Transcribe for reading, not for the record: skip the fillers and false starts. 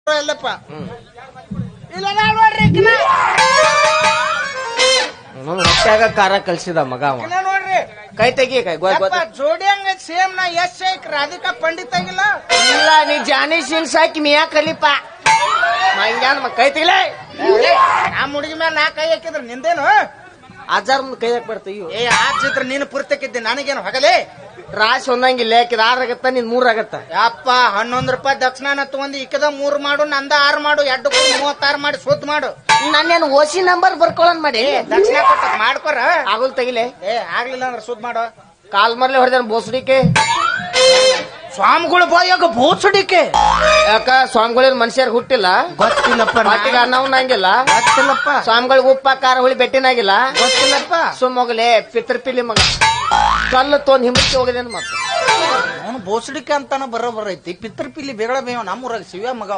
ಇಲ್ಲಪ್ಪ ಇಲ್ಲ ನೋಡ್ರಿ ಹೊಟ್ಯಾಗ ಖಾರ ಕಲ್ಸಿದ ಮಗ ಅವ. ನೋಡ್ರಿ ಕೈ ತೆಗಿ ಕೈ ಜೋಡಿ ಹಂಗ ಸೇಮ್ ನಾ ಎಸ್ ಐಕ್ ರಾಧಿಕಾ ಪಂಡಿತ್ ಆಗಿಲ್ಲ ಇಲ್ಲ ನೀ ಜಾನಿ ಸಿಂಗ್ ಸಾಕಿ ಮಿಯಾ ಖಲೀಫಾ ಮಂಗ್ಯಾನ ಕೈ ತೆಗಿಲೇ ನಮ್ಮ ಹುಡುಗಿ ಮೇಲೆ ನಾ ಕೈ ಹಾಕಿದ್ರ ನಿಂದೇನು ಅಜಾರ್ ಮುಂದ್ ಕೈ ಹಾಕ್ ಬರ್ತೀವಿ. ಏ ಆ ಚಿತ್ರ ನೀನು ಪುರ್ತಕ್ಕಿದ್ದೆ ನನಗೇನು ಹೊಗಲೇ ರಾಶಿ ಒಂದಂಗಿಲ್ಲ ಯಾಕಿದ 6 ಆಗತ್ತ ನಿನ್ 3 ಆಗತ್ತ. ಯಪ್ಪ 11 ರೂಪಾಯಿ ದಕ್ಷಿಣ ತಗೊಂಡು ಇಕ್ಕದ 3 ಮಾಡು ನಂದ 6 ಮಾಡು 2 36 ಮಾಡಿ ಸುತ್ತ ಮಾಡು. ನನ್ನೇನು ಓಸಿ ನಂಬರ್ ಬರ್ಕೊಳನ್ ಮಾಡಿ ದಕ್ಷಿಣ ಕೊಟ್ಟ ಮಾಡ್ಕೊರ ಆಗುಲ್ ತೆಗಿಲೆ. ಏ ಆಗ್ಲಿಲ್ಲ ಅಂದ್ರೆ ಸುತ್ತ ಮಾಡು. ಕಾಲ್ ಮರ್ಲೆ ಹೊಡೆದ ಬೋಸಡಿಕೆ ಸ್ವಾಮಿಗಳು ಬಾಯಾಗ ಬೋಸಡಿಕೆ ಯಾಕ ಸ್ವಾಮಿಗಳೇನ್ ಮನುಷ್ಯರ್ ಹುಟ್ಟಿಲ್ಲ ಗೊತ್ತಿಲ್ಲಪ್ಪ ಪಾಟಿಗೆ ಅನ್ನ ಉಣ್ಣಂಗಿಲ್ಲ ಗೊತ್ತಿಲ್ಲಪ್ಪ ಸ್ವಾಮಿಗಳಿಗೆ ಉಪ್ಪ ಖಾರ ಹುಳಿ ಬೆಟ್ಟಿನಾಗಿಲ್ಲ ಗೊತ್ತಿಲ್ಲಪ್ಪ ಸುಮ್ಮೋಗಲೆ ಪಿತೃಪಿಲಿ ಮಗ ಕಲ್ಲು ತೊಂದ್ ಹಿಂಬಕ್ಕೆ ಹೋಗಿದೆ ಮತ್ತೆ ಅವನು ಬೋಸಡಿಕೆ ಅಂತಾನ ಬರೋಬರೈತಿ ಪಿತೃಪಿಲಿ ಬೇಗಳ ಬೇವ ನಮ್ಮೂರಾಗ ಶಿವ ಮಗ